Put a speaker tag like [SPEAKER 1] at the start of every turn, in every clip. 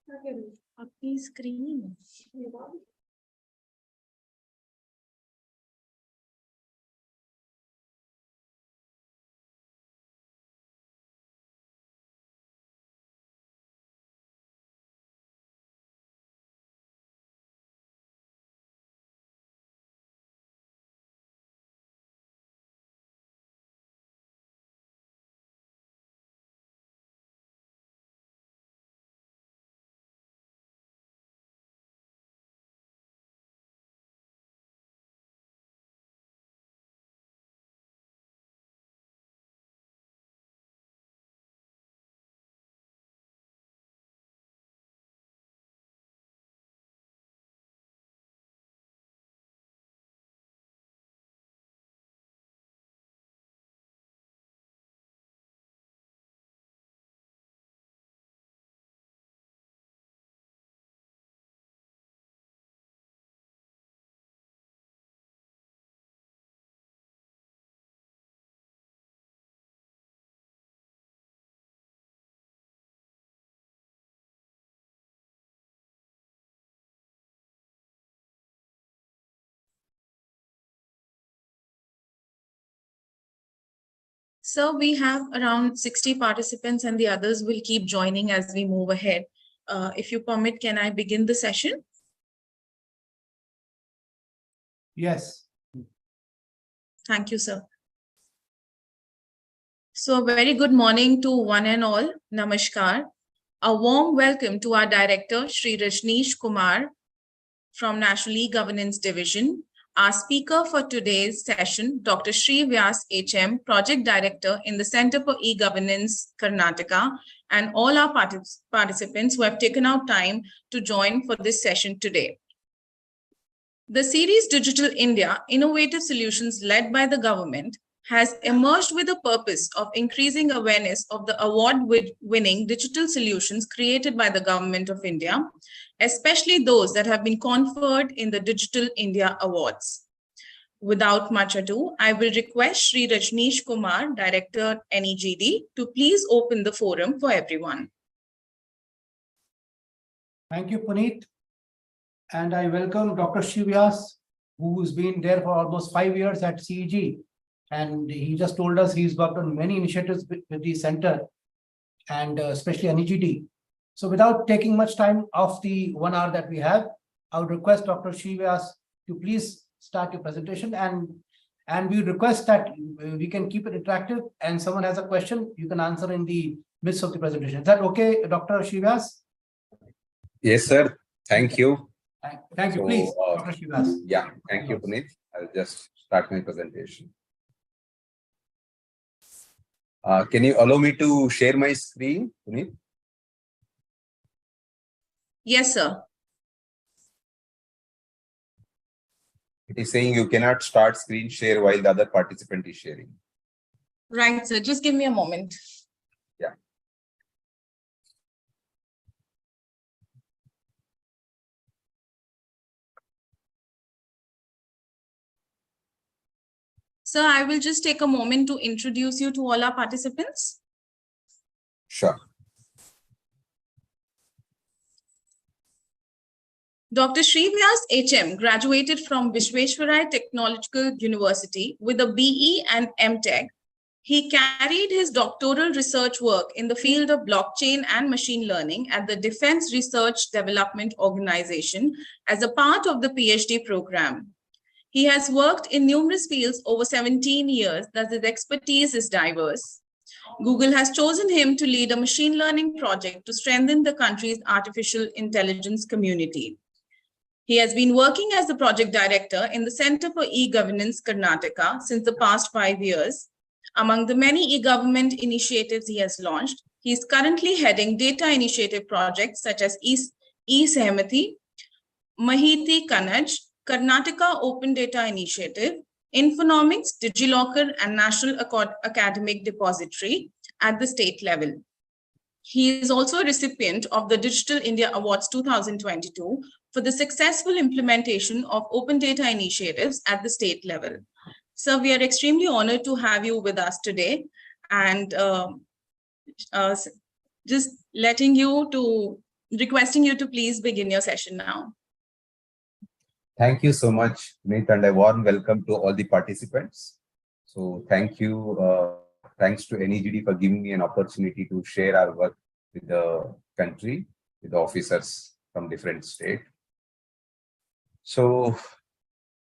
[SPEAKER 1] आपकी screen So we have around 60 participants and the others will keep joining as we move ahead. If you permit, can I begin the session?
[SPEAKER 2] Yes.
[SPEAKER 1] Thank you, sir. So a very good morning to one and all. Namaskar. A warm welcome to our director, Shri Rajneesh Kumar from National E-Governance Division. Our speaker for today's session, Dr. Seva HM, Project Director in the Center for E-Governance, Karnataka, and all our participants who have taken out time to join for this session today. The series Digital India, Innovative Solutions led by the government has emerged with the purpose of increasing awareness of the award-winning digital solutions created by the Government of India, especially those that have been conferred in the Digital India Awards. Without much ado, I will request Shri Rajneesh Kumar, Director NEGD, to please open the forum for everyone.
[SPEAKER 2] Thank you, Puneet. And I welcome Dr. Seva, who's been there for almost 5 years at CEG. And he just told us he's worked on many initiatives with the center and especially NEGD. So without taking much time off the 1 hour that we have, I would request Dr. Seva to please start your presentation, and we request that we can keep it interactive, and someone has a question, you can answer in the midst of the presentation. Is that okay, Dr. Seva?
[SPEAKER 3] Yes, sir. Thank you.
[SPEAKER 2] Thank you. Please, Dr. Seva.
[SPEAKER 3] Yeah, thank you, Puneet. I'll just start my presentation. Can you allow me to share my screen, Puneet?
[SPEAKER 1] Yes, sir.
[SPEAKER 3] It is saying you cannot start screen share while the other participant is sharing.
[SPEAKER 1] Right, sir. Just give me a moment.
[SPEAKER 3] Yeah.
[SPEAKER 1] Sir, I will just take a moment to introduce you to all our participants.
[SPEAKER 3] Sure.
[SPEAKER 1] Dr. Srivyas HM graduated from Vishweshwaraya Technological University with a BE and MTech. He carried his doctoral research work in the field of blockchain and machine learning at the Defense Research Development Organization as a part of the PhD program. He has worked in numerous fields over 17 years, thus his expertise is diverse. Google has chosen him to lead a machine learning project to strengthen the country's artificial intelligence community. He has been working as the project director in the Center for E-Governance, Karnataka, since the past 5 years. Among the many e-government initiatives he has launched, he is currently heading data initiative projects such as E-Sehmati, Mahiti Kannaj, Karnataka Open Data Initiative, Infonomics, DigiLocker, and National Academic Depository at the state level. He is also a recipient of the Digital India Awards 2022 for the successful implementation of open data initiatives at the state level. So we are extremely honored to have you with us today, and just letting you to requesting you to please begin your session now.
[SPEAKER 3] Thank you so much, Meet, and a warm welcome to all the participants. So thank you. Thanks to NEGD for giving me an opportunity to share our work with the country, with the officers from different states. So,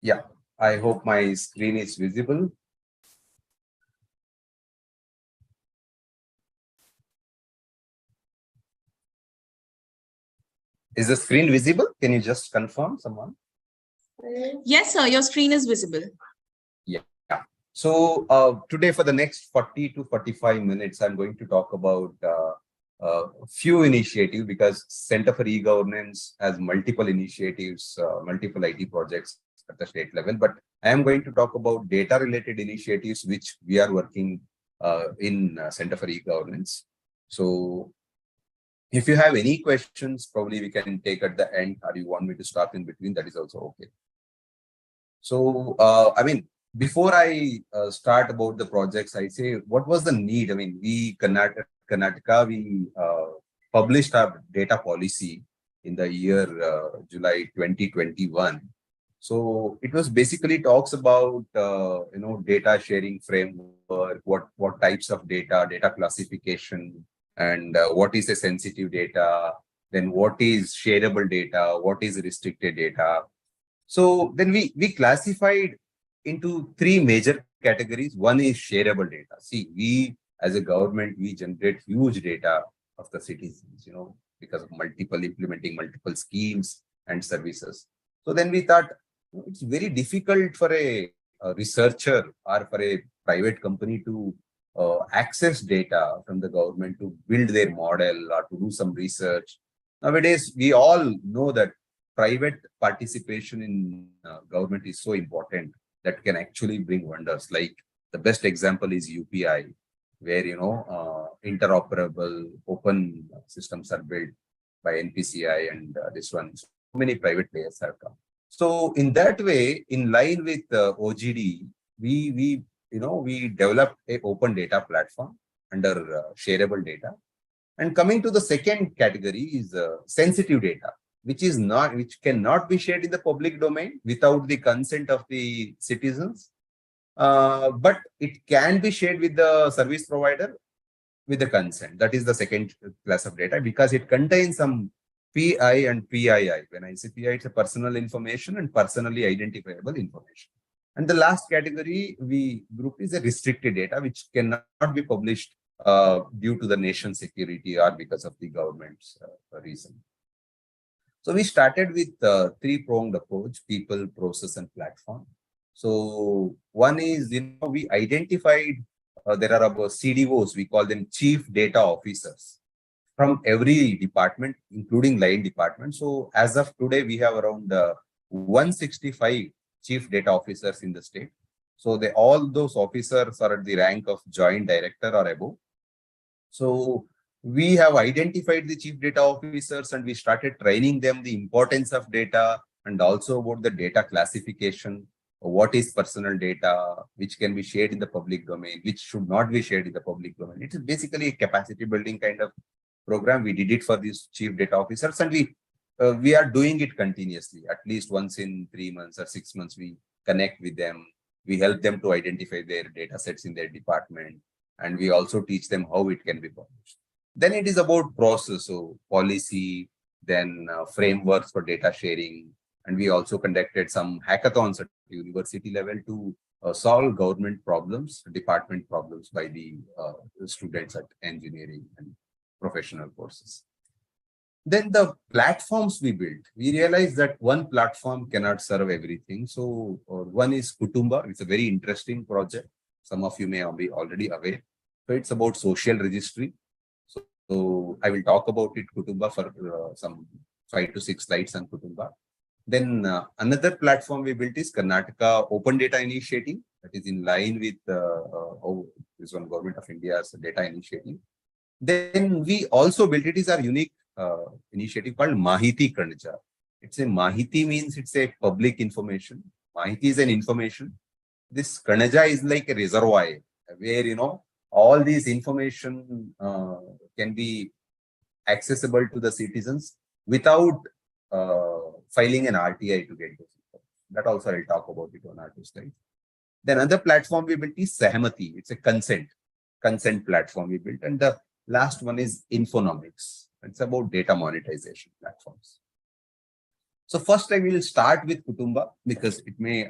[SPEAKER 3] yeah, I hope my screen is visible. Is the screen visible? Can you just confirm, someone?
[SPEAKER 1] Yes, sir, your screen is visible.
[SPEAKER 3] Yeah. So today for the next 40 to 45 minutes, I'm going to talk about a few initiatives, because Center for E-Governance has multiple initiatives, multiple IT projects at the state level. But I am going to talk about data-related initiatives which we are working in Center for E-Governance. So if you have any questions, probably we can take at the end, or you want me to stop in between, that is also okay. So, I mean, before I start about the projects, I say, what was the need? I mean, we, Karnataka, we published our data policy in the year July 2021. So it was basically talks about, data sharing framework, what types of data classification, and what is a sensitive data, then what is shareable data, what is restricted data. So then we classified into three major categories. One is shareable data. See, we as a government, we generate huge data of the citizens, because of implementing multiple schemes and services. So then we thought it's very difficult for a researcher or for a private company to access data from the government to build their model or to do some research. Nowadays, we all know that private participation in government is so important that can actually bring wonders. Like the best example is UPI, where interoperable open systems are built by NPCI, and this one, so many private players have come. So in that way, in line with OGD, we developed a open data platform under shareable data. And coming to the second category is sensitive data, which cannot be shared in the public domain without the consent of the citizens. But it can be shared with the service provider with the consent. That is the second class of data, because it contains some PI and PII. When I say PI, it's a personal information and personally identifiable information. And the last category we group is a restricted data, which cannot be published due to the nation's security or because of the government's reason. So we started with three-pronged approach: people, process, and platform. So one is, we identified there are about CDOs, we call them chief data officers, from every department, including line department. So as of today, we have around 165 chief data officers in the state. So all those officers are at the rank of joint director or above. So we have identified the chief data officers and we started training them the importance of data and also about the data classification. What is personal data, which can be shared in the public domain, which should not be shared in the public domain. It is basically a capacity building kind of program. We did it for these chief data officers, and we are doing it continuously. At least once in 3 months or 6 months, we connect with them. We help them to identify their data sets in their department, and we also teach them how it can be published. Then it is about process, so policy, then frameworks for data sharing. And we also conducted some hackathons at university level to solve government problems, department problems by the students at engineering and professional courses. Then the platforms we built, we realized that one platform cannot serve everything. So one is Kutumba. It's a very interesting project. Some of you may be already aware. So it's about social registry. So I will talk about it, Kutumba, for some 5 to 6 slides on Kutumba. Then another platform we built is Karnataka Open Data Initiative, that is in line with this one Government of India's data initiative. Then we also built, it is our unique initiative called Mahiti Kanaja. It's a Mahiti means it's a public information. Mahiti is an information. This Kanaja is like a reservoir where, all these information can be accessible to the citizens without filing an RTI to get those information. That also I'll talk about it on our slide. Then another platform we built is Sahmati. It's a consent platform we built. And the last one is Infonomics. It's about data monetization platforms. So first I will start with Kutumba because it may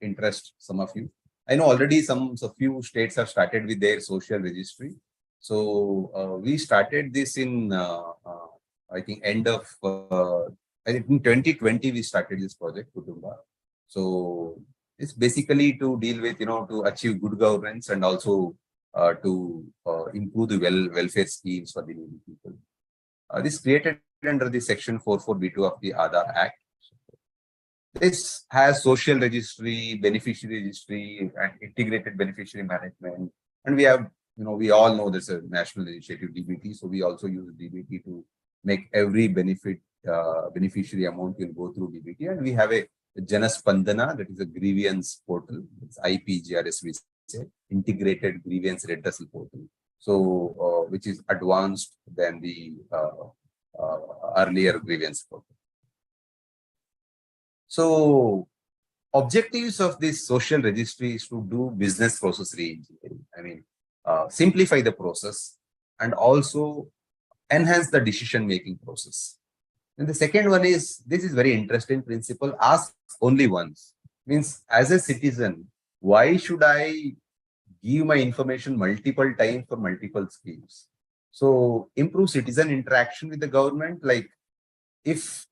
[SPEAKER 3] interest some of you. I know already so few states have started with their social registry. So we started this in I think end of I think in 2020 we started this project Kutumba. So it's basically to deal with to achieve good governance and also to improve the welfare schemes for the needy people. This created under the section 44B2 of the Aadhaar Act. This has social registry, beneficiary registry, and integrated beneficiary management. And we have, we all know there's a national initiative DBT. So we also use DBT to make every beneficiary amount will go through DBT. And we have a Janaspandana, that is a grievance portal. It's IPGRS, we say, integrated grievance redressal portal. So, which is advanced than the earlier grievance portal. So, objectives of this social registry is to do business process re-engineering. I mean, simplify the process and also enhance the decision-making process. And the second one is, this is very interesting principle, ask only once. Means as a citizen, why should I give my information multiple times for multiple schemes? So improve citizen interaction with the government. Like if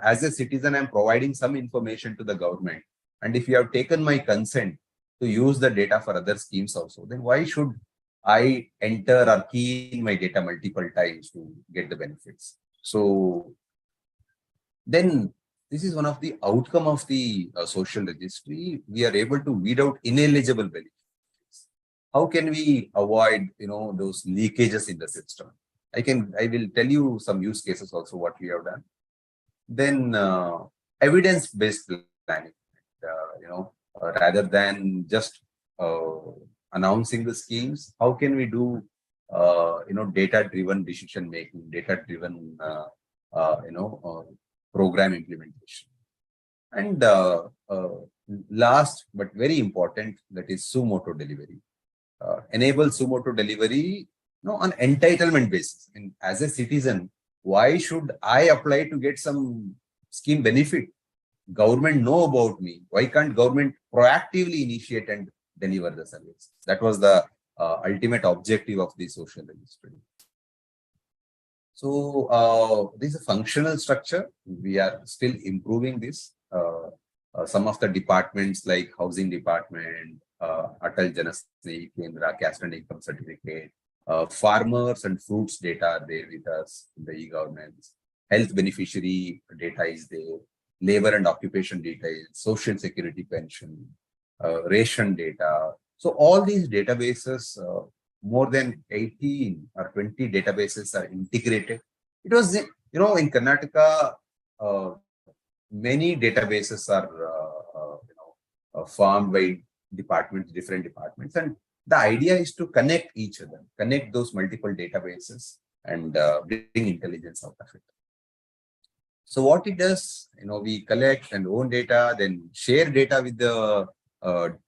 [SPEAKER 3] as a citizen, I'm providing some information to the government, and if you have taken my consent to use the data for other schemes also, then why should I enter or key in my data multiple times to get the benefits? So then this is one of the outcome of the social registry. We are able to weed out ineligible beneficiaries. How can we avoid, those leakages in the system? I will tell you some use cases also what we have done. Then evidence-based planning, rather than just announcing the schemes, how can we do, data-driven decision making, data-driven, program implementation. And last but very important, that is Sumoto delivery. Enable Sumoto delivery on entitlement basis. And as a citizen, why should I apply to get some scheme benefit? Government know about me. Why can't government proactively initiate and deliver the service? That was the ultimate objective of the social registry. So this is a functional structure. We are still improving this. Some of the departments like Housing Department, Atal Janasnehi Kendra, Caste and Income Certificate, farmers and fruits data are there with us in the e-governance. Health beneficiary data is there. Labor and occupation data is, social security pension, ration data. So all these databases, more than 18 or 20 databases are integrated. It was, in Karnataka, many databases are formed by departments, different departments. And the idea is to connect each other, connect those multiple databases and bring intelligence out of it. So what it does, we collect and own data, then share data with the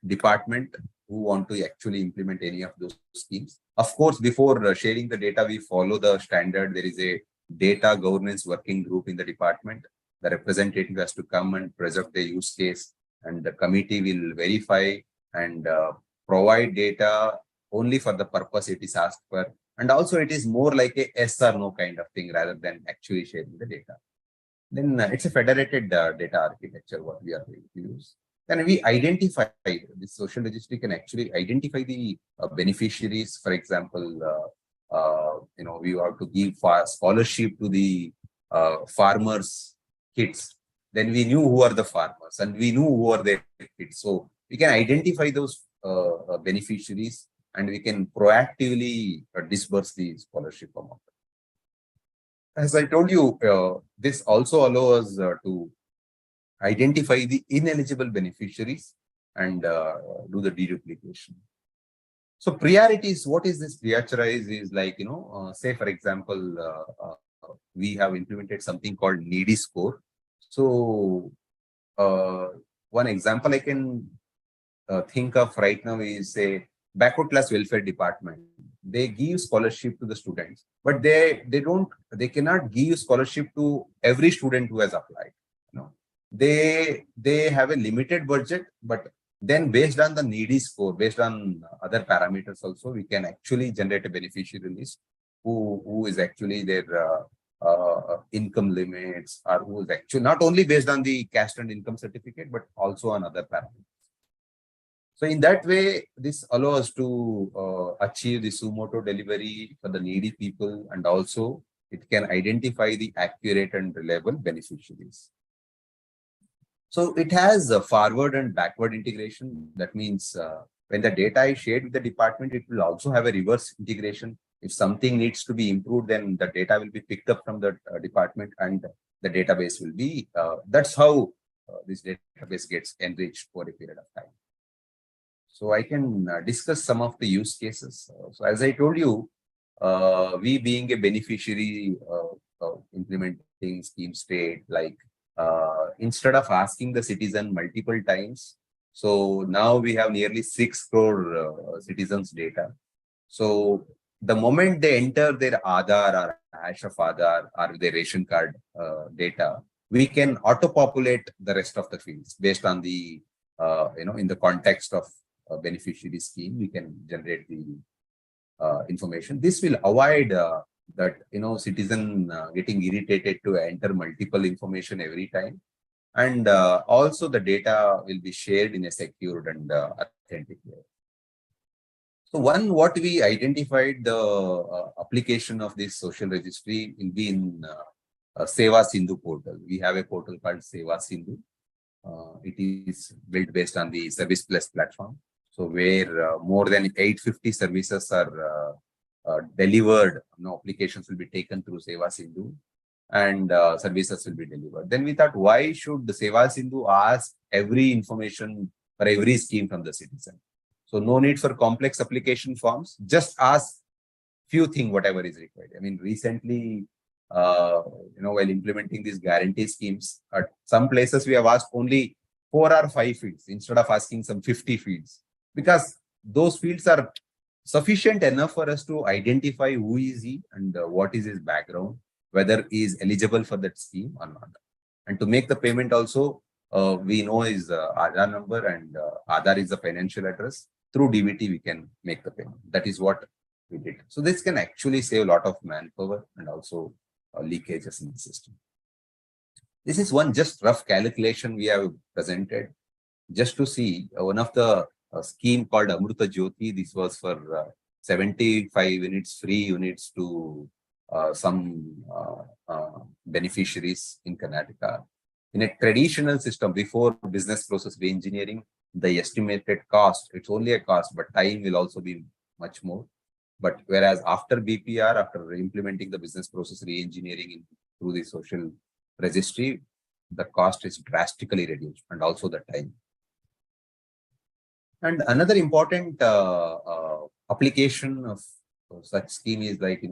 [SPEAKER 3] department who want to actually implement any of those schemes. Of course, before sharing the data, we follow the standard. There is a data governance working group in the department. The representative has to come and present the use case, and the committee will verify and provide data only for the purpose it is asked for. And also it is more like a yes or no kind of thing rather than actually sharing the data. Then it's a federated data architecture what we are going to use. Then we identify, this social registry can actually identify the beneficiaries. For example, we have to give scholarship to the farmers' kids. Then we knew who are the farmers and we knew who are their kids. So we can identify those beneficiaries and we can proactively disburse the scholarship amount. As I told you, this also allows us to identify the ineligible beneficiaries and do the deduplication. So priorities, what is this prioritize is like, say for example, we have implemented something called needy score. So one example I can think of right now is, say, backward class welfare department. They give scholarship to the students, but they cannot give scholarship to every student who has applied. They have a limited budget, but then based on the needy score, based on other parameters also, we can actually generate a beneficiary list who is actually their income limits, or who is actually not only based on the caste and income certificate, but also on other parameters. So in that way, this allows to achieve the sumoto delivery for the needy people, and also it can identify the accurate and reliable beneficiaries. So it has a forward and backward integration. That means when the data is shared with the department, it will also have a reverse integration. If something needs to be improved, then the data will be picked up from the department, and the database will be, that's how this database gets enriched for a period of time. So I can discuss some of the use cases. So as I told you, we being a beneficiary implementing scheme state, like instead of asking the citizen multiple times, so now we have nearly 6 crore citizens data. So the moment they enter their Aadhaar or hash of Aadhaar or their ration card data, we can auto-populate the rest of the fields based on the, in the context of beneficiary scheme, we can generate the information. This will avoid that, citizen getting irritated to enter multiple information every time. And also the data will be shared in a secured and authentic way. So what we identified, the application of this social registry will be in Seva Sindhu portal. We have a portal called Seva Sindhu. It is built based on the Service Plus platform. So where more than 850 services are delivered, applications will be taken through Seva Sindhu, and services will be delivered. Then we thought, why should the Seva Sindhu ask every information for every scheme from the citizen? So no need for complex application forms, just ask few things, whatever is required. I mean, recently, while implementing these guarantee schemes, at some places we have asked only 4 or 5 fields instead of asking some 50 fields, because those fields are sufficient enough for us to identify who is he and what is his background, whether he is eligible for that scheme or not. And to make the payment also, we know his Aadhaar number, and Aadhaar is the financial address. Through DBT, we can make the payment. That is what we did. So this can actually save a lot of manpower and also leakages in the system. This is one just rough calculation we have presented just to see one of the scheme called Amruta Jyoti. This was for 75 units, free units to some beneficiaries in Karnataka. In a traditional system, before business process re-engineering, the estimated cost, it's only a cost, but time will also be much more. But whereas after BPR, after implementing the business process re-engineering through the social registry, the cost is drastically reduced, and also the time. And another important application of such scheme is like,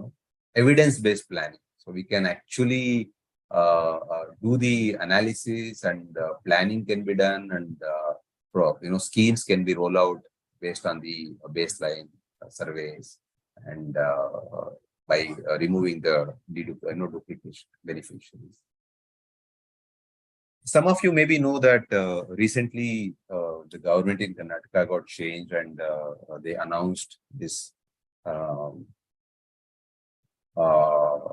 [SPEAKER 3] evidence-based planning. So we can actually do the analysis, and planning can be done, and schemes can be rolled out based on the baseline surveys, and by removing the duplication beneficiaries. Some of you maybe know that recently the government in Karnataka got changed, and they announced this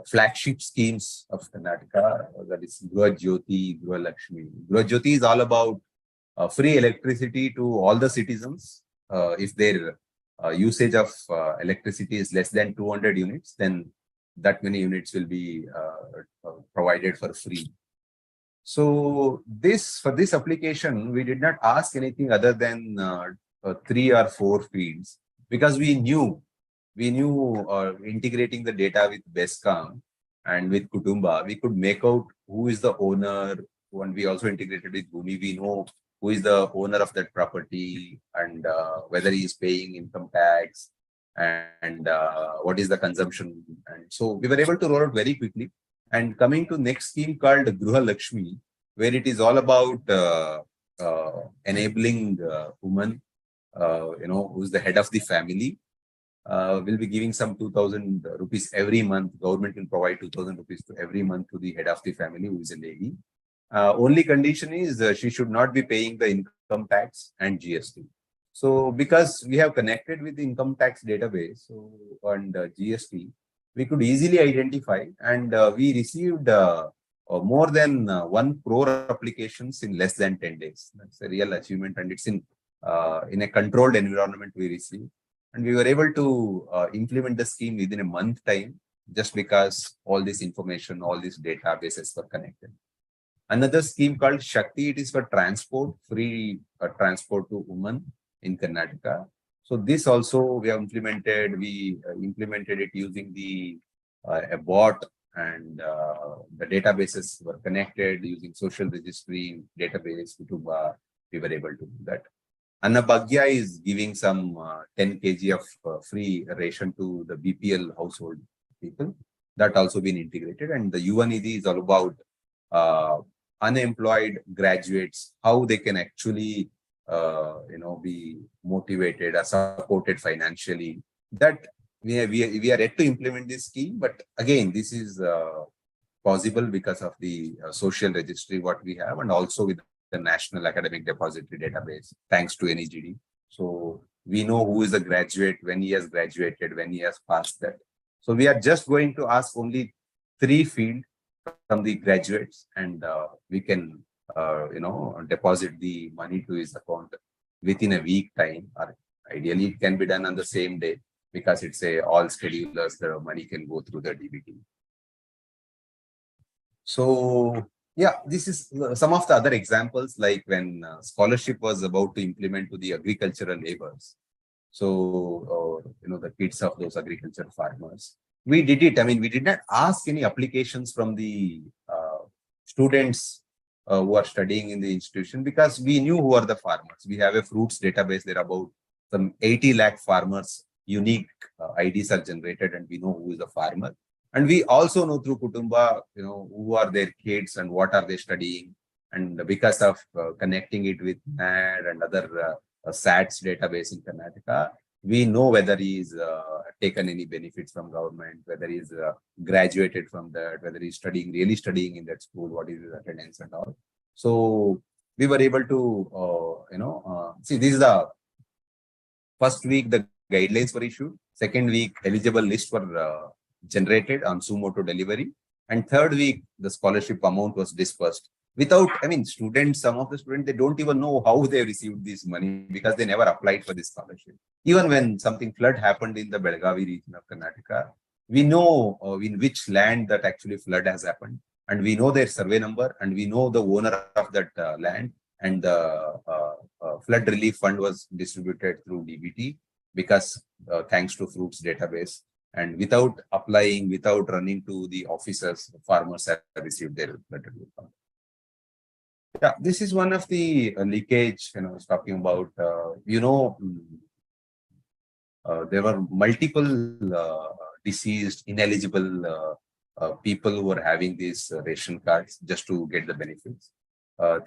[SPEAKER 3] flagship schemes of Karnataka, that is Gೃಹ Jyoti, Gೃಹ Lakshmi. Gೃಹ Jyoti is all about free electricity to all the citizens. If their usage of electricity is less than 200 units, then that many units will be provided for free. So for this application, we did not ask anything other than 3 or 4 fields, because we knew integrating the data with Bescom and with Kutumba, we could make out who is the owner, and we also integrated with Bhumi. We know who is the owner of that property, and whether he is paying income tax, and what is the consumption. And so we were able to roll out very quickly. And coming to next scheme called Gruha Lakshmi, where it is all about enabling women, who's the head of the family, will be giving some 2,000 rupees every month. Government will provide 2,000 rupees to every month to the head of the family, who is a lady. Only condition is she should not be paying the income tax and GST. So because we have connected with the income tax database and GST, we could easily identify, and we received more than 1 crore applications in less than 10 days. That's a real achievement, and it's in a controlled environment we received. And we were able to implement the scheme within a month time, just because all this information, all these databases were connected. Another scheme called Shakti, it is for transport, free transport to women in Karnataka. So this also we have implemented. We implemented it using a bot, and the databases were connected using social registry database. We were able to do that. Annabhagya is giving some 10 kg of free ration to the BPL household people. That also been integrated. And the Yuva Nidhi is all about unemployed graduates, how they can actually be motivated or supported financially. That we are yet to implement this scheme, but again, this is possible because of the social registry what we have, and also with the National Academic Depository Database, thanks to NEGD. So we know who is a graduate, when he has graduated, when he has passed that. So we are just going to ask only 3 fields from the graduates, and we can deposit the money to his account within a week time, or ideally it can be done on the same day, because it's all schedulers, the money can go through the DBT. So yeah, this is some of the other examples, like when scholarship was about to implement to the agricultural labors. So the kids of those agriculture farmers, we did it. I mean, we did not ask any applications from the students who are studying in the institution, because we knew who are the farmers. We have a fruits database. There are about some 80 lakh farmers, unique IDs are generated, and we know who is the farmer. And we also know through Kutumba, who are their kids and what are they studying. And because of connecting it with NAD and other SATs database in Karnataka, we know whether he's taken any benefits from government, whether he's graduated from that, whether he's really studying in that school, what is his attendance and all. So we were able to, see, this is the first week the guidelines were issued. Second week, eligible list were generated on Sumoto delivery. And third week, the scholarship amount was dispersed. Without, some of the students, they don't even know how they received this money, because they never applied for this scholarship. Even when something flood happened in the Belgavi region of Karnataka, we know in which land that actually flood has happened, and we know their survey number, and we know the owner of that land, and the flood relief fund was distributed through DBT, because thanks to fruits database. And without applying, without running to the officers, the farmers have received their flood relief fund. Yeah, this is one of the leakage I was talking about. There were multiple deceased, ineligible people who were having these ration cards just to get the benefits.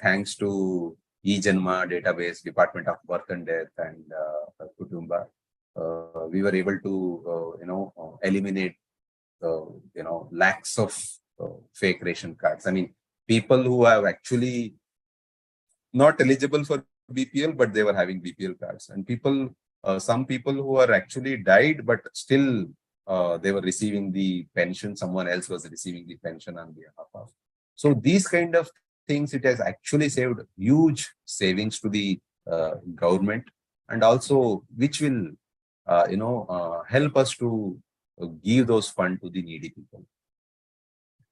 [SPEAKER 3] Thanks to eJanma database, Department of Birth and Death, and Kutumba, we were able to eliminate lakhs of fake ration cards. People who have actually not eligible for BPL, but they were having BPL cards, and some people who are actually died, but still they were receiving the pension. Someone else was receiving the pension on behalf of. So these kind of things, it has actually saved huge savings to the government, and also which will help us to give those funds to the needy people.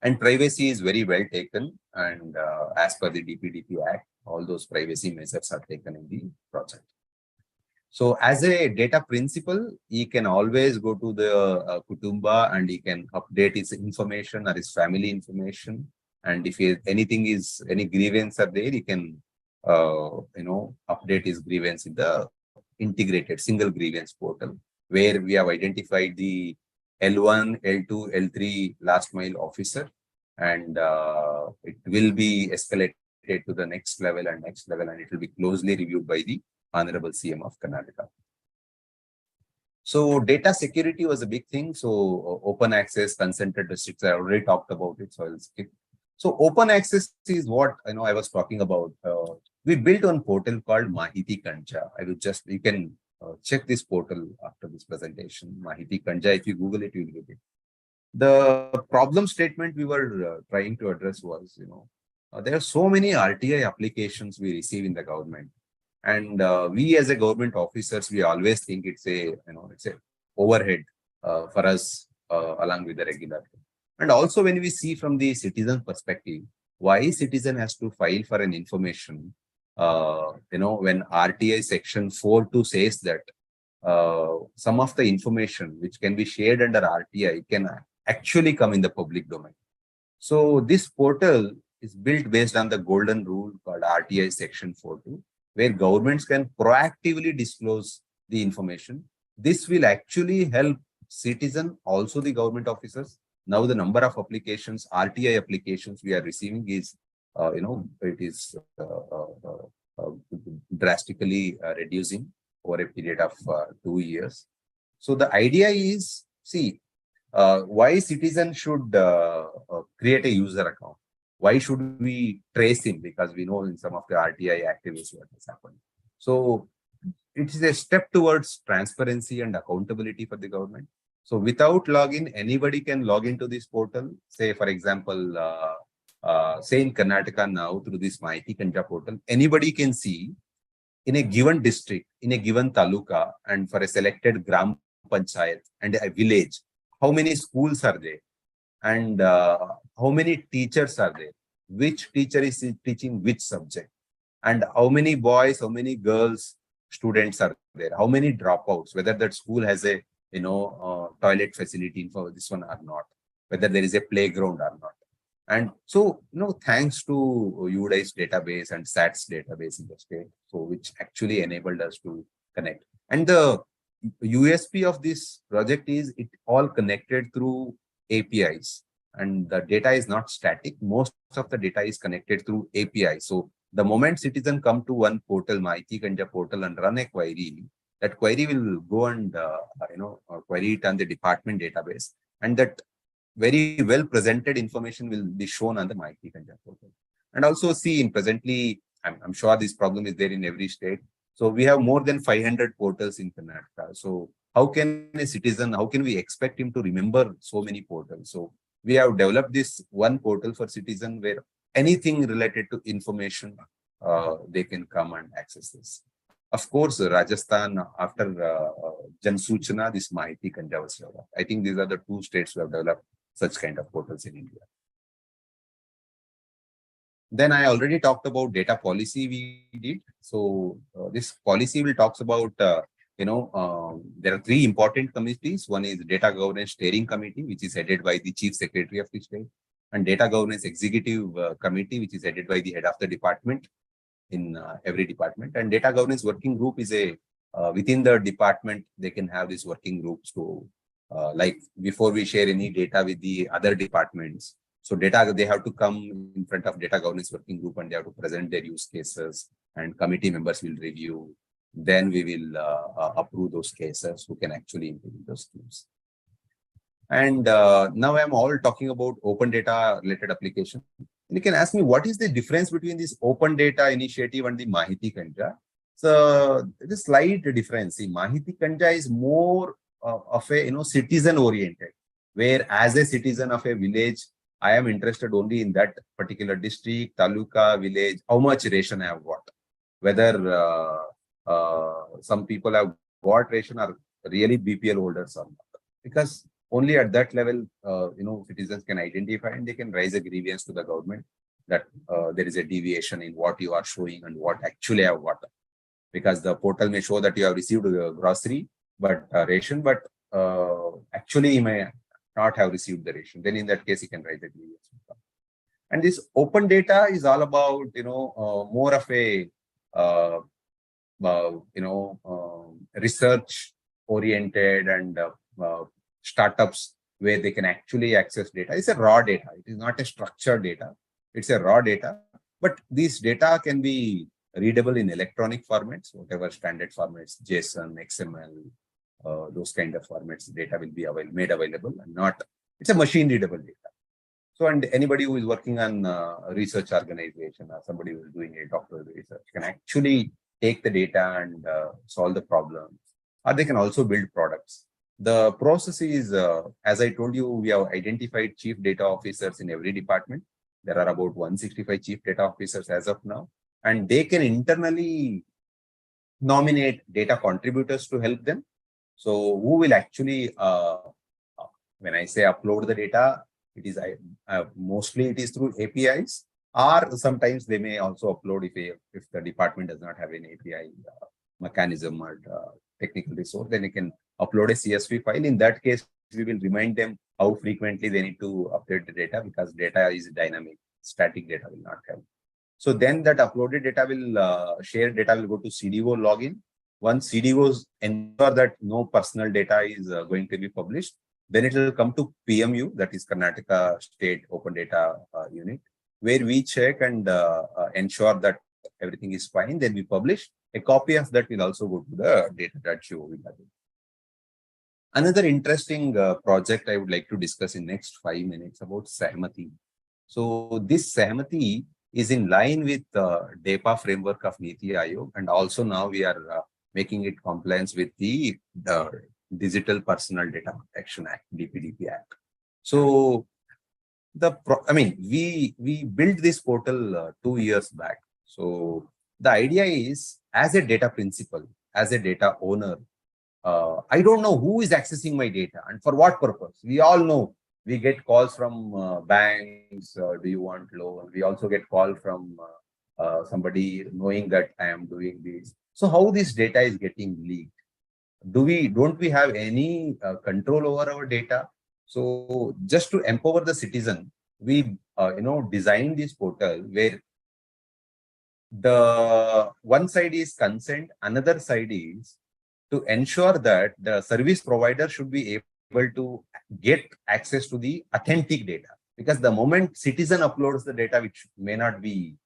[SPEAKER 3] And privacy is very well taken, and as per the DPDP Act, all those privacy measures are taken in the project. So as a data principal, he can always go to the Kutumba, and he can update his information or his family information. And if any grievance are there, he can update his grievance in the integrated single grievance portal, where we have identified the L1, L2, L3 last mile officer, and it will be escalated to the next level, and it will be closely reviewed by the Honorable CM of Karnataka. So data security was a big thing. So open access, consented restricts, I already talked about it, so I'll skip. So open access is what I was talking about. We built one portal called Mahiti Kanja. I will just, you can check this portal after this presentation. Mahiti Kanja, if you Google it, you will get it. The problem statement we were trying to address was, there are so many RTI applications we receive in the government. And we as a government officers, we always think it's a, it's a overhead for us along with the regular. And also when we see from the citizen perspective, why citizen has to file for an information, when RTI section 4.2 says that some of the information which can be shared under RTI can actually come in the public domain. So this portal is built based on the golden rule called RTI section 4.2, where governments can proactively disclose the information. This will actually help citizen, also the government officers. Now the number of applications, RTI applications we are receiving is, it is drastically reducing over a period of 2 years. So the idea is, see, why citizen should create a user account? Why should we trace him? Because we know in some of the RTI activities what has happened. So it is a step towards transparency and accountability for the government. So without login, anybody can log into this portal. Say, for example, say in Karnataka now through this Mahiti Kanja portal, anybody can see in a given district, in a given taluka, and for a selected gram panchayat and a village, how many schools are there, and how many teachers are there, which teacher is teaching which subject, and how many boys, how many girls, students are there, how many dropouts, whether that school has a toilet facility for this one or not, whether there is a playground or not. And so, thanks to UDI's database and SAT's database in the state, so which actually enabled us to connect. And the USP of this project is it all connected through APIs, and the data is not static. Most of the data is connected through API. So the moment citizen come to one portal, Mahiti Kanja portal, and run a query, that query will go and query it on the department database, and that very well presented information will be shown on the Mahiti Kanja portal. And also see, in presently, I'm sure this problem is there in every state. So we have more than 500 portals in Karnataka. So how can a citizen, how can we expect him to remember so many portals? So we have developed this one portal for citizen where anything related to information, they can come and access this. Of course, Rajasthan, after Jan Suchana, this Mahiti Kanja was developed. I think these are the two states who have developed such kind of portals in India. Then I already talked about data policy we did. So this policy will talks about, there are three important committees. One is Data Governance Steering Committee, which is headed by the Chief Secretary of the state, and Data Governance Executive Committee, which is headed by the head of the department in every department. And Data Governance Working Group is a, within the department, they can have these working groups to, like before we share any data with the other departments. So data, they have to come in front of Data Governance Working Group and they have to present their use cases, and committee members will review. Then we will approve those cases who can actually implement those schemes. And now I'm all talking about open data related application. And you can ask me, what is the difference between this open data initiative and the Mahiti Kanja? So there is slight difference. See, Mahiti Kanja is more of a citizen oriented, where as a citizen of a village, I am interested only in that particular district, taluka, village, how much ration I have got. Whether some people have got ration are really BPL holders or not. Because only at that level, citizens can identify and they can raise a grievance to the government that there is a deviation in what you are showing and what actually I have got. Because the portal may show that you have received a grocery, but ration, but actually you may not have received the ration. Then in that case, you can raise a grievance. And this open data is all about, more of a, research oriented and startups where they can actually access data. It's a raw data. It is not a structured data. It's a raw data. But these data can be readable in electronic formats, whatever standard formats, JSON, XML, those kind of formats, data will be made available, and not, it's a machine readable data. So, and anybody who is working on a research organization or somebody who is doing a doctoral research can actually take the data and solve the problems, or they can also build products. The process is, as I told you, we have identified chief data officers in every department. There are about 165 chief data officers as of now, and they can internally nominate data contributors to help them. So who will actually, when I say upload the data, it is mostly it is through APIs, or sometimes they may also upload if the department does not have an API mechanism or technical resource, then they can upload a CSV file. In that case, we will remind them how frequently they need to update the data, because data is dynamic. Static data will not help. So then that uploaded data will, shared data will go to CDO login. Once CDOs ensure that no personal data is going to be published, then it will come to PMU, that is Karnataka State Open Data Unit, where we check and ensure that everything is fine. Then we publish. A copy of that will also go to the data.gov. Another interesting project I would like to discuss in next 5 minutes about Sahmati. So this Sahmati is in line with the DEPA framework of Niti Aayog, and also now we are making it compliance with the Digital Personal Data Protection Act, DPDP Act. So we built this portal 2 years back. So the idea is, as a data principal, as a data owner, I don't know who is accessing my data and for what purpose. We all know we get calls from banks. Do you want loan? We also get call from somebody knowing that I am doing this. So how this data is getting leaked? Don't we have any control over our data? So just to empower the citizen, we designed this portal where the one side is consent, another side is to ensure that the service provider should be able to get access to the authentic data, because the moment citizen uploads the data, which may not be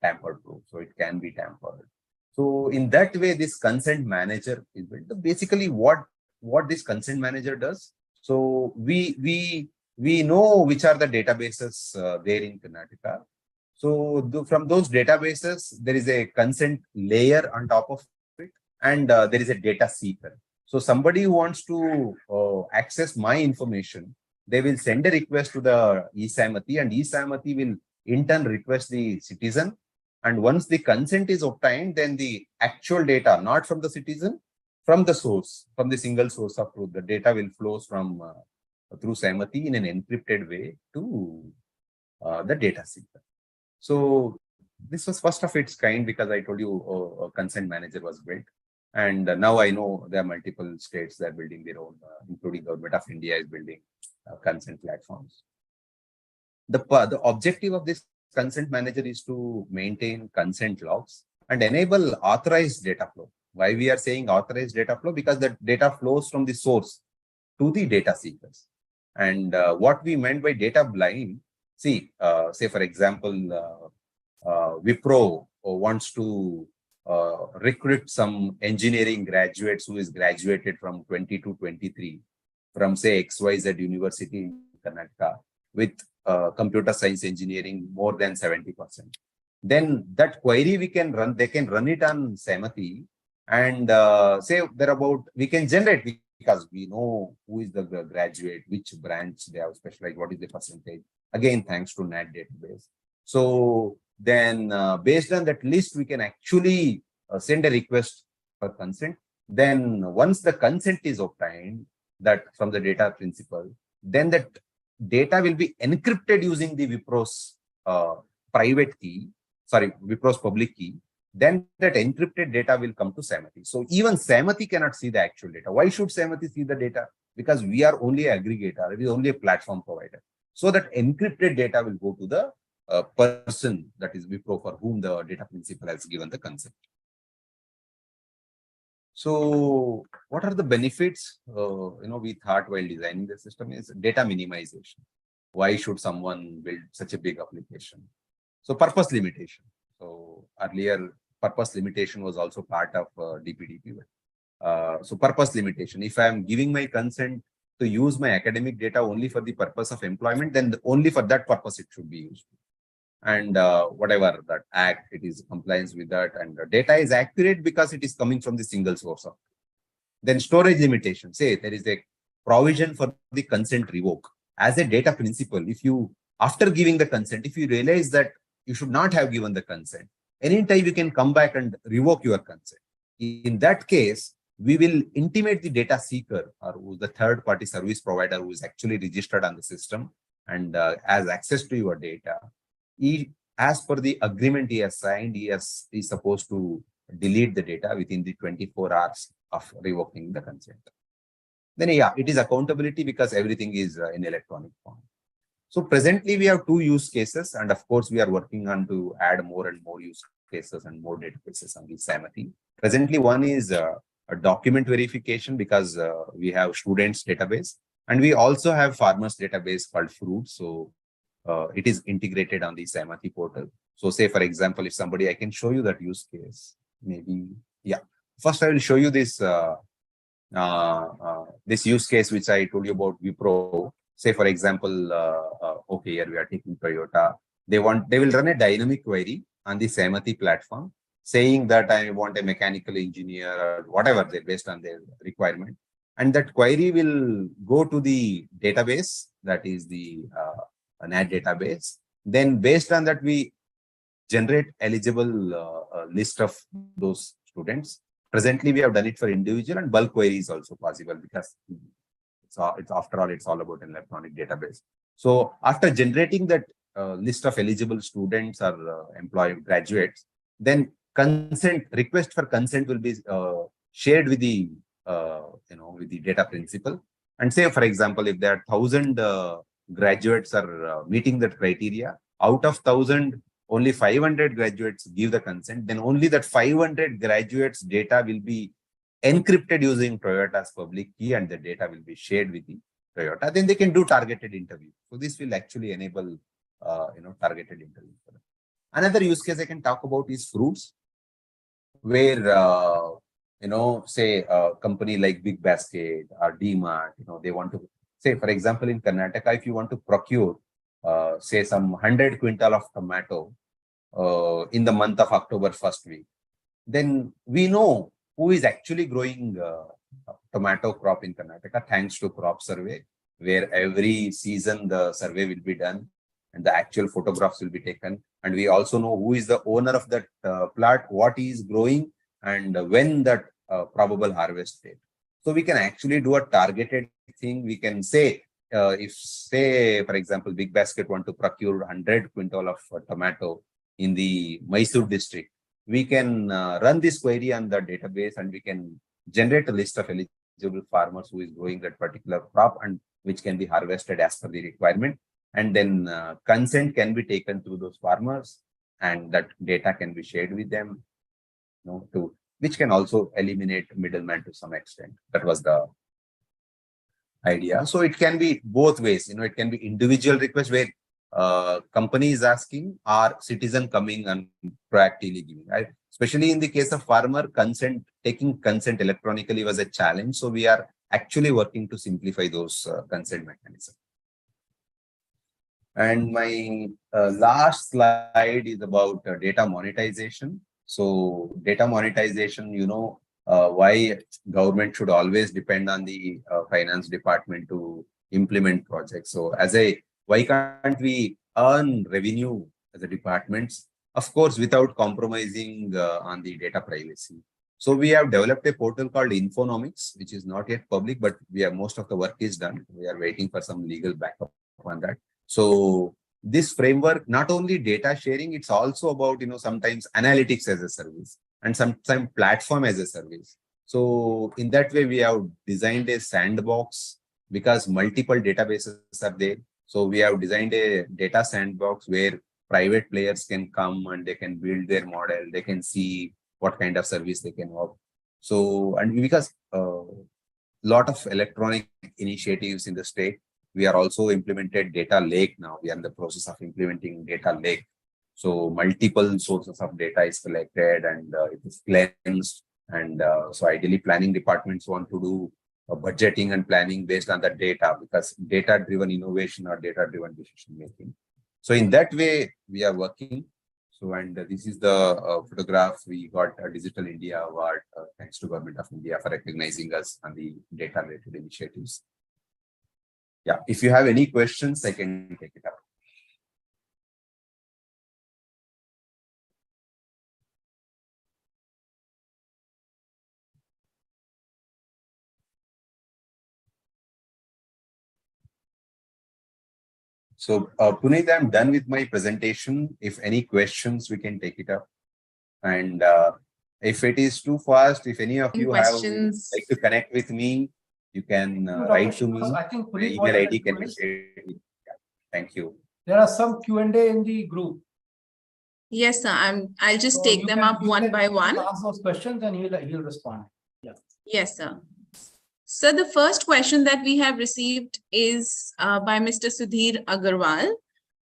[SPEAKER 3] tampered proof, so it can be tampered. So in that way, this consent manager is built. Basically, what this consent manager does. So we know which are the databases there in Karnataka. So from those databases, there is a consent layer on top of it, and there is a data seeker. So somebody who wants to access my information, they will send a request to the eSahmati, and eSahmati will in turn request the citizen. And once the consent is obtained, then the actual data, not from the citizen, from the source, from the single source of truth, the data will flow from through Sahmati in an encrypted way to the data seeker. So this was first of its kind, because I told you a consent manager was built. And now I know there are multiple states that are building their own, including Government of India is building consent platforms. The objective of this consent manager is to maintain consent logs and enable authorized data flow. Why we are saying authorized data flow? Because the data flows from the source to the data seekers. And what we meant by data blind, say for example, Wipro wants to recruit some engineering graduates who is graduated from 2022-23 from say XYZ University in Karnataka with computer science engineering more than 70%. Then that query we can run, they can run it on Sahmati, and say we can generate, because we know who is the graduate, which branch they have specialized, what is the percentage, again thanks to NAT database. So then based on that list, we can actually send a request for consent. Then once the consent is obtained, that from the data principal, then that data will be encrypted using the Wipro's private key, Wipro's public key. Then that encrypted data will come to Sahmati. So even Sahmati cannot see the actual data. Why should Sahmati see the data? Because we are only an aggregator, we are only a platform provider. So that encrypted data will go to the person, that is Wipro, for whom the data principal has given the consent. So what are the benefits? We thought while designing the system is data minimization. Why should someone build such a big application? So purpose limitation. So earlier purpose limitation was also part of DPDP. So purpose limitation. If I am giving my consent to use my academic data only for the purpose of employment, then only for that purpose it should be used. And whatever that act, it is compliance with that, and the data is accurate because it is coming from the single source of. Then storage limitation. Say there is a provision for the consent revoke. As a data principal, if you, after giving the consent, if you realize that you should not have given the consent, anytime you can come back and revoke your consent. In that case, we will intimate the data seeker or who is the third party service provider who is actually registered on the system and has access to your data. As per the agreement he has signed, he is supposed to delete the data within the 24 hours of revoking the consent. Then it is accountability because everything is in electronic form. So presently we have 2 use cases, and of course we are working on to add more and more use cases and more databases on the Samati. Presently one is a document verification because we have students database, and we also have farmers database called Fruit. So it is integrated on the Samati portal. So say for example, if somebody, I can show you that use case. Maybe, First I will show you this this use case which I told you about Wipro. Say for example, okay, here we are taking Toyota. They will run a dynamic query on the Samati platform saying that I want a mechanical engineer or whatever they based on their requirement. And that query will go to the database, that is the NAT database. Then based on that, we generate eligible list of those students. Presently, we have done it for individual, and bulk query is also possible because it's after all, it's all about an electronic database. So after generating that list of eligible students or employee graduates, then request for consent will be shared with the with the data principal. And say for example, if there are 1,000 graduates are meeting that criteria, out of 1,000, only 500 graduates give the consent, then only that 500 graduates data will be encrypted using Toyota's public key, and the data will be shared with the Toyota. Then they can do targeted interview. So this will actually enable targeted interview. Another use case I can talk about is Fruits, where say a company like Big Basket or DMart, they want to, say for example in Karnataka, if you want to procure say some 100 quintal of tomato in the month of October first week, then we know who is actually growing tomato crop in Karnataka thanks to crop survey, where every season the survey will be done and the actual photographs will be taken. And we also know who is the owner of that plot, what he is growing, and when that probable harvest date. So we can actually do a targeted thing. We can say, if say, for example, Big Basket want to procure 100 quintal of tomato in the Mysore district, we can run this query on the database and we can generate a list of eligible farmers who is growing that particular crop and which can be harvested as per the requirement. And then consent can be taken through those farmers, and that data can be shared with them, which can also eliminate middleman to some extent. That was the idea. So it can be both ways. It can be individual request where company is asking or citizen coming and proactively giving. Especially in the case of farmer, taking consent electronically was a challenge. So we are actually working to simplify those consent mechanisms. And my last slide is about data monetization. So data monetization, why government should always depend on the finance department to implement projects. So why can't we earn revenue as a departments, of course, without compromising on the data privacy? So we have developed a portal called Infonomics, which is not yet public, but most of the work is done. We are waiting for some legal backup on that. So this framework, not only data sharing, it's also about, sometimes analytics as a service and sometimes platform as a service. So in that way, we have designed a sandbox because multiple databases are there. So we have designed a data sandbox where private players can come and they can build their model. They can see what kind of service they can offer. So, and because lot of electronic initiatives in the state, we are also implemented data lake now. We are in the process of implementing data lake. So multiple sources of data is collected and it is cleansed. And so ideally planning departments want to do budgeting and planning based on the data, because data-driven innovation or data-driven decision making. So in that way, we are working. So, and this is the photograph. We got a Digital India Award thanks to Government of India for recognizing us on the data-related initiatives. Yeah, if you have any questions, I can take it up. So, Puneet, I'm done with my presentation. If any questions, we can take it up. And if it is too fast, if any of you
[SPEAKER 1] questions
[SPEAKER 3] have like to connect with me, you can write to me.
[SPEAKER 2] I think
[SPEAKER 3] My email ID can be shared. Yeah. Thank you.
[SPEAKER 2] There are some Q&A in the group.
[SPEAKER 1] Yes, sir. I'll just take them up one by one.
[SPEAKER 2] Ask those questions and he'll respond. Yeah.
[SPEAKER 1] Yes, sir. So the first question that we have received is by Mr. Sudhir Agarwal.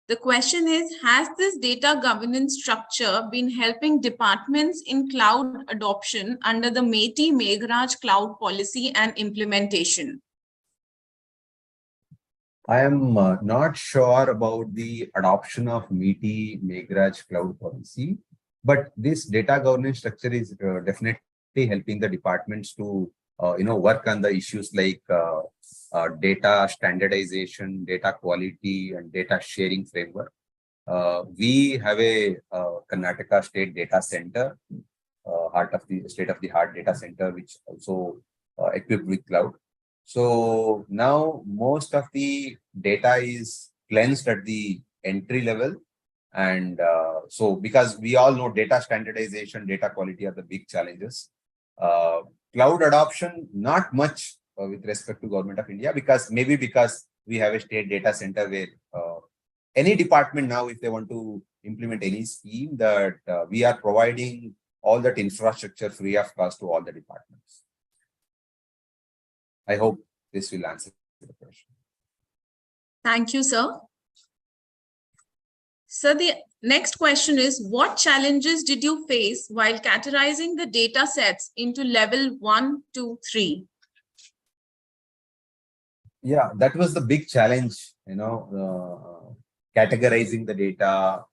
[SPEAKER 1] The question is, has this data governance structure been helping departments in cloud adoption under the MeitY Meghraj cloud policy and implementation?
[SPEAKER 3] I am not sure about the adoption of MeitY Meghraj cloud policy, but this data governance structure is definitely helping the departments to work on the issues like data standardization, data quality, and data sharing framework. We have a Karnataka State Data Center, state-of-the-art data center, which also equipped with cloud. So now most of the data is cleansed at the entry level. And so because we all know data standardization, data quality are the big challenges. Cloud adoption, not much with respect to Government of India, because we have a state data center where any department now, if they want to implement any scheme, that we are providing all that infrastructure free of cost to all the departments. I hope this will answer the question.
[SPEAKER 1] Thank you, sir. So the next question is, what challenges did you face while categorizing the data sets into level 1, 2, 3?
[SPEAKER 3] Yeah, that was the big challenge, categorizing the data,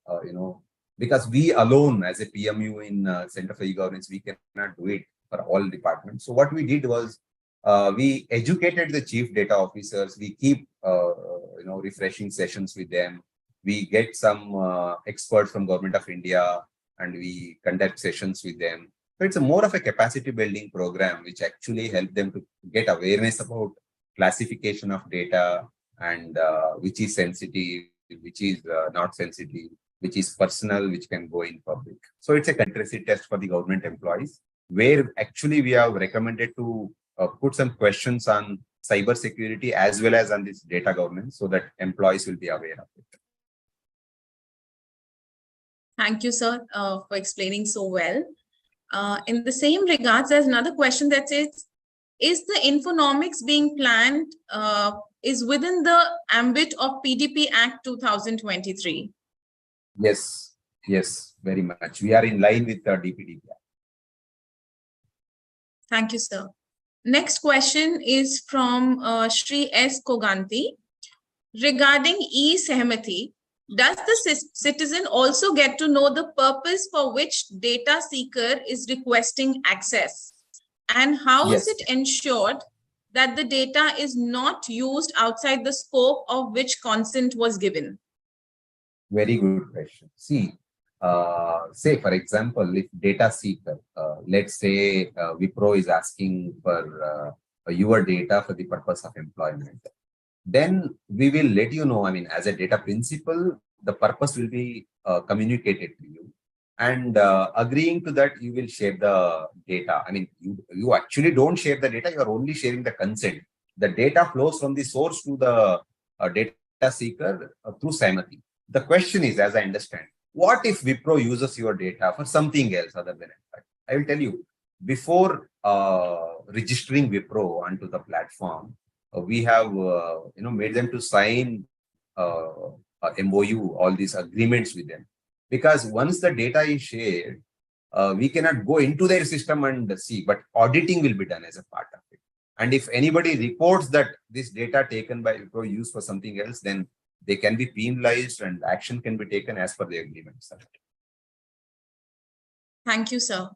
[SPEAKER 3] because we alone as a PMU in Center for E-Governance, we cannot do it for all departments. So what we did was, we educated the chief data officers. We keep, refreshing sessions with them. We get some experts from Government of India and we conduct sessions with them. So it's more of a capacity building program, which actually help them to get awareness about classification of data and which is sensitive, which is not sensitive, which is personal, which can go in public. So it's a literacy test for the government employees, where actually we have recommended to put some questions on cyber security as well as on this data governance, so that employees will be aware of it.
[SPEAKER 1] Thank you, sir, for explaining so well. In the same regards, there's another question that says, is the infonomics being planned is within the ambit of PDP Act 2023?
[SPEAKER 3] Yes, very much. We are in line with the DPDP Act.
[SPEAKER 1] Thank you, sir. Next question is from Shri S. Koganti. Regarding e-Sehmati, does the citizen also get to know the purpose for which data seeker is requesting access? And how is it ensured that the data is not used outside the scope of which consent was given? Very good question. See, say for example, if data seeker, let's say Wipro is asking for your data for the purpose of employment, then we will let you know. I mean, as a data principal, the purpose will be communicated to you, and agreeing to that, you will share the data. I mean, you actually don't share the data, you are only sharing the consent. The data flows from the source to the data
[SPEAKER 3] seeker through Saimati. The question is, as I understand, what if Wipro uses your data for something else other than impact? I will tell you, before registering Wipro onto the platform, we have made them to sign a MOU, all these agreements with them. Because once the data is shared, we cannot go into their system and see, but auditing will be done as a part of it. And if anybody reports that this data taken by Wipro used for something else, then they can be penalized and action can be taken as per the agreements.
[SPEAKER 1] Thank you, sir.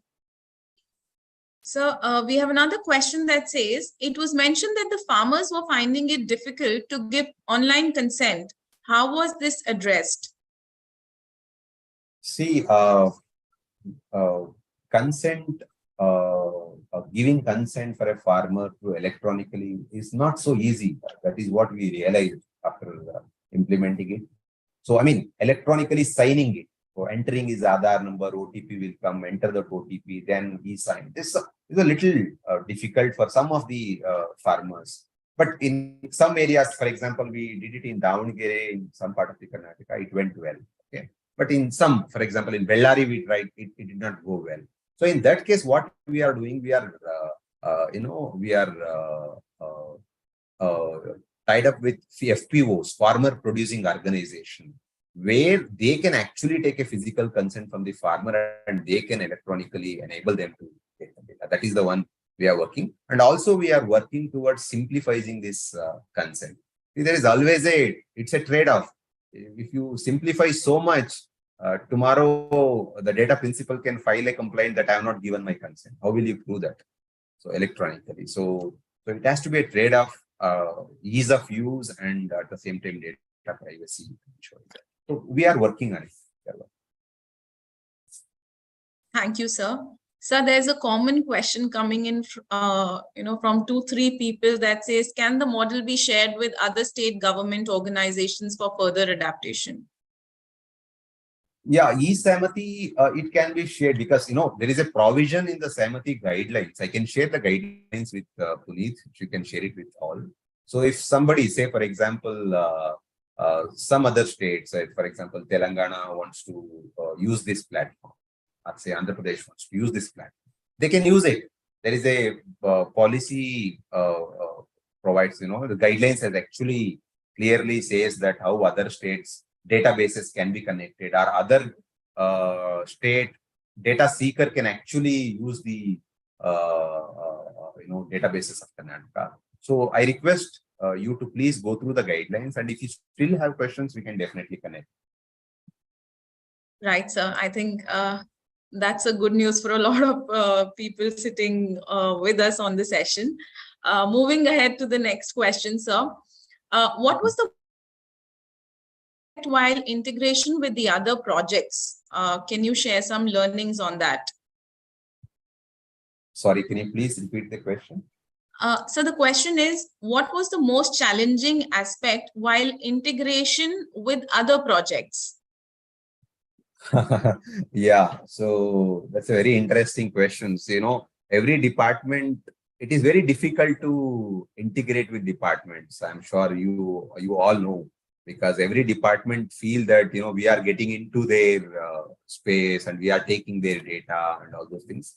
[SPEAKER 1] So we have another question that says, it was mentioned that the farmers were finding it difficult to give online consent. How was this addressed?
[SPEAKER 3] See, consent, giving consent for a farmer to electronically is not so easy. That is what we realized after implementing it. So, I mean, electronically signing it, so entering his Aadhaar number, OTP will come, enter the OTP, then he signed. This is a little difficult for some of the farmers. But in some areas, for example, we did it in Davangere, in some part of the Karnataka, it went well. Okay. But in some, for example, in Bellary, we tried, it did not go well. So in that case, what we are doing, we are, tied up with FPOs, farmer producing organization, where they can actually take a physical consent from the farmer and they can electronically enable them to take the data. That is the one we are working. And also we are working towards simplifying this consent. There is always it's a trade-off. If you simplify so much, tomorrow the data principal can file a complaint that I have not given my consent. How will you prove that? So electronically. So it has to be a trade-off, ease of use and at the same time data privacy. So we are working on it.
[SPEAKER 1] Thank you, sir. Sir, there's a common question coming in, from 2-3 people that says, can the model be shared with other state government organizations for further adaptation?
[SPEAKER 3] Yeah, e-Saimati, it can be shared because, there is a provision in the Saimati guidelines. I can share the guidelines with Puneet, you can share it with all. So if somebody, say, for example, some other states, for example, Telangana wants to use this platform, or say Andhra Pradesh wants to use this platform, they can use it. There is a policy provides, the guidelines has actually clearly says that how other states databases can be connected, or other state data seeker can actually use the databases of Karnataka. So I request you to please go through the guidelines, and if you still have questions, we can definitely connect.
[SPEAKER 1] Right, sir. I think that's a good news for a lot of people sitting with us on the session. Moving ahead to the next question, sir. What was the while integration with the other projects? Can you share some learnings on that?
[SPEAKER 3] Sorry, can you please repeat the question?
[SPEAKER 1] So the question is, what was the most challenging aspect while integration with other projects?
[SPEAKER 3] Yeah, so that's a very interesting question. So, every department, it is very difficult to integrate with departments. I'm sure you all know, because every department feel that, we are getting into their space and we are taking their data and all those things.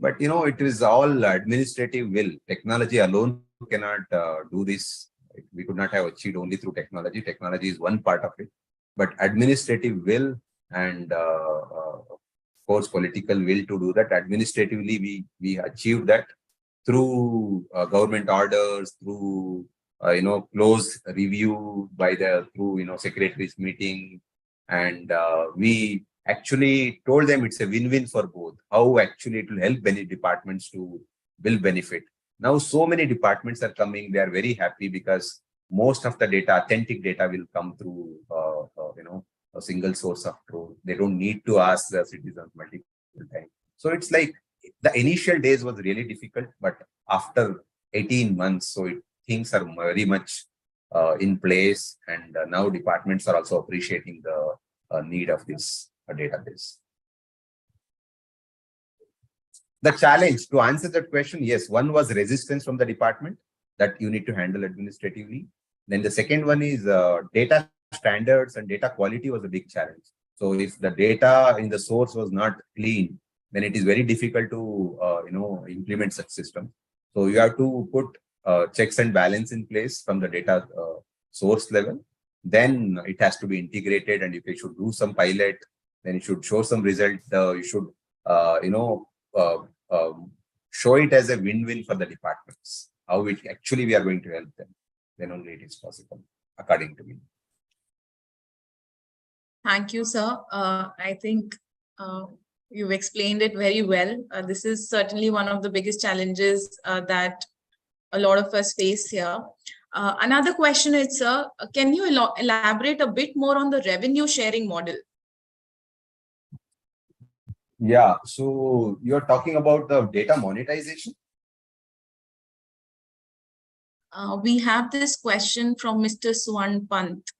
[SPEAKER 3] But, it is all administrative will. Technology alone cannot do this. We could not have achieved only through technology. Technology is one part of it, but administrative will and of course political will to do that. Administratively, we achieved that through government orders, through close review by through secretaries meeting, and we actually told them it's a win-win for both. How actually it will help many departments to will benefit. Now so many departments are coming; they are very happy because most of the data, authentic data, will come through a single source of truth. They don't need to ask the citizens multiple times. So it's like the initial days was really difficult, but after 18 months, so things are very much in place, and now departments are also appreciating the need of this database. The challenge, to answer that question, yes, one was resistance from the department that you need to handle administratively. Then the second one is data standards and data quality was a big challenge. So if the data in the source was not clean, then it is very difficult to implement such system. So you have to put checks and balance in place from the data source level. Then it has to be integrated, and if you should do some pilot, then it should show some result. You should show it as a win-win for the departments. How it actually we are going to help them. Then only it is possible, according to me.
[SPEAKER 1] Thank you, sir. I think you've explained it very well. This is certainly one of the biggest challenges that a lot of us face here. Another question is, sir, can you elaborate a bit more on the revenue sharing model?
[SPEAKER 3] Yeah, so you're talking about the data monetization?
[SPEAKER 1] We have this question from Mr. Swan Pant.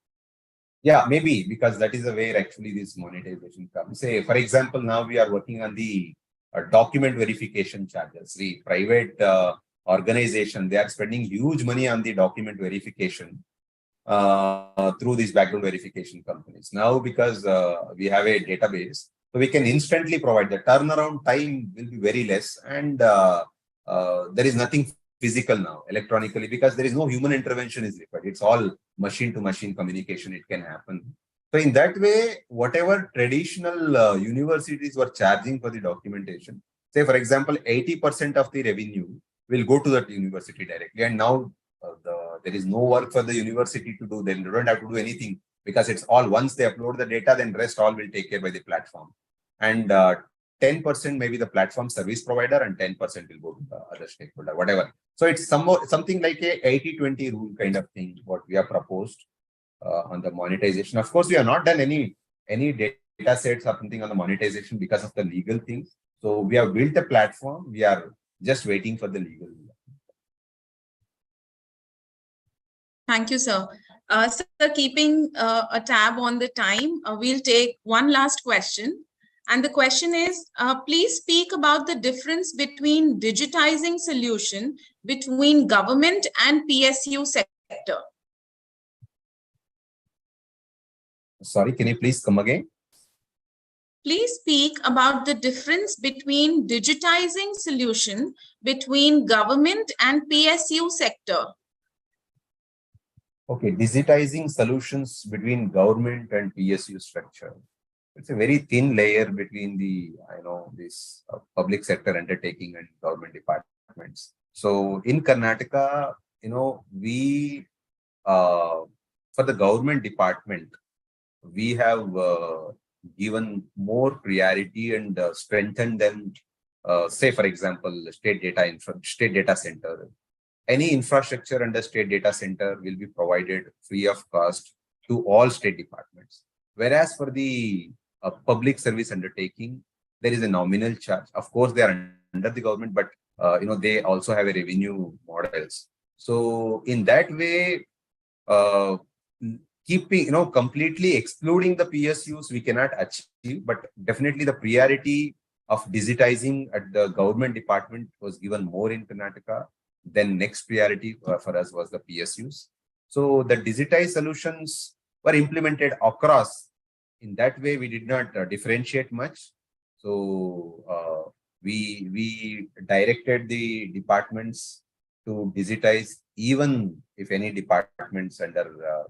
[SPEAKER 3] Yeah, maybe because that is the way actually this monetization comes. Say, for example, now we are working on the document verification charges. The private organization, they are spending huge money on the document verification through these background verification companies. Now, because we have a database, so we can instantly provide the turnaround time will be very less, and there is nothing physical now electronically because there is no human intervention is required. It's all machine to machine communication. It can happen. So in that way, whatever traditional universities were charging for the documentation, say for example, 80% of the revenue will go to that university directly. And now there is no work for the university to do. They don't have to do anything because it's all once they upload the data, then rest all will take care by the platform. And 10% maybe the platform service provider and 10% will go to the other stakeholder, whatever. So it's something like a 80-20 rule kind of thing, what we have proposed on the monetization. Of course, we have not done any data sets or something on the monetization because of the legal things. So we have built a platform. We are just waiting for the legal.
[SPEAKER 1] Thank you, sir. Sir, keeping a tab on the time, we'll take one last question. And the question is, please speak about the difference between digitizing solution between government and PSU sector.
[SPEAKER 3] Sorry, can you please come again?
[SPEAKER 1] Please speak about the difference between digitizing solution between government and PSU sector.
[SPEAKER 3] Okay, digitizing solutions between government and PSU structure. It's a very thin layer between the, this public sector undertaking and government departments. So in Karnataka, we, for the government department, we have given more priority and strengthened them. Say, for example, state data center. Any infrastructure under state data center will be provided free of cost to all state departments. Whereas for the public service undertaking, there is a nominal charge. Of course, they are under the government, but they also have a revenue models. So in that way, keeping completely excluding the PSUs, we cannot achieve. But definitely, the priority of digitizing at the government department was given more in Karnataka. Then next priority for us was the PSUs. So the digitized solutions were implemented across. In that way, we did not differentiate much. So we directed the departments to digitize, even if any departments under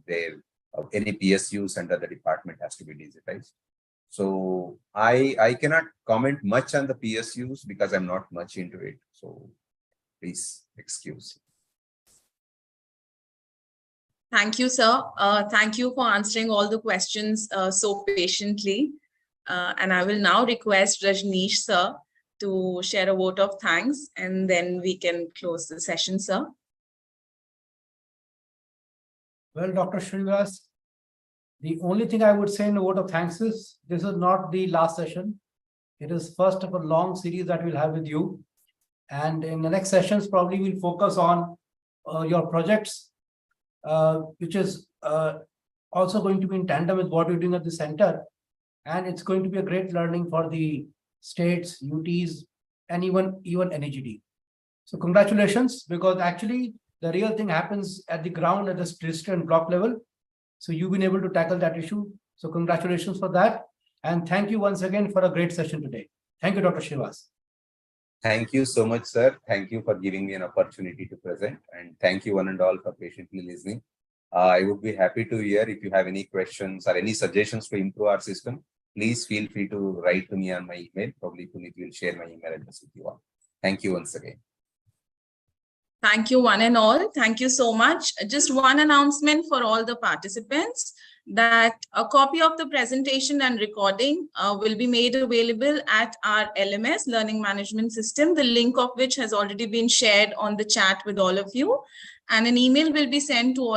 [SPEAKER 3] any PSUs under the department has to be digitized. So I cannot comment much on the PSUs because I'm not much into it. So please excuse.
[SPEAKER 1] Thank you, sir. Thank you for answering all the questions so patiently. And I will now request Rajneesh, sir, to share a vote of thanks, and then we can close the session, sir.
[SPEAKER 2] Well, Dr. Srinivas, the only thing I would say in a vote of thanks is this is not the last session. It is first of a long series that we'll have with you. And in the next sessions, probably we'll focus on your projects, which is also going to be in tandem with what you're doing at the center. And it's going to be a great learning for the states, UTs, and even NAGD. So congratulations, because actually The real thing happens at the ground, at the district and block level. So you've been able to tackle that issue. So congratulations for that. And thank you once again for a great session today. Thank you, Dr. Shivas.
[SPEAKER 3] Thank you so much, sir. Thank you for giving me an opportunity to present, and thank you one and all for patiently listening. I would be happy to hear if you have any questions or any suggestions to improve our system. Please feel free to write to me on my email. Probably Puneet will share my email address with you all. Thank you once again.
[SPEAKER 1] Thank you, one and all. Thank you so much. Just one announcement for all the participants, that a copy of the presentation and recording will be made available at our LMS, Learning Management System, the link of which has already been shared on the chat with all of you. And an email will be sent to all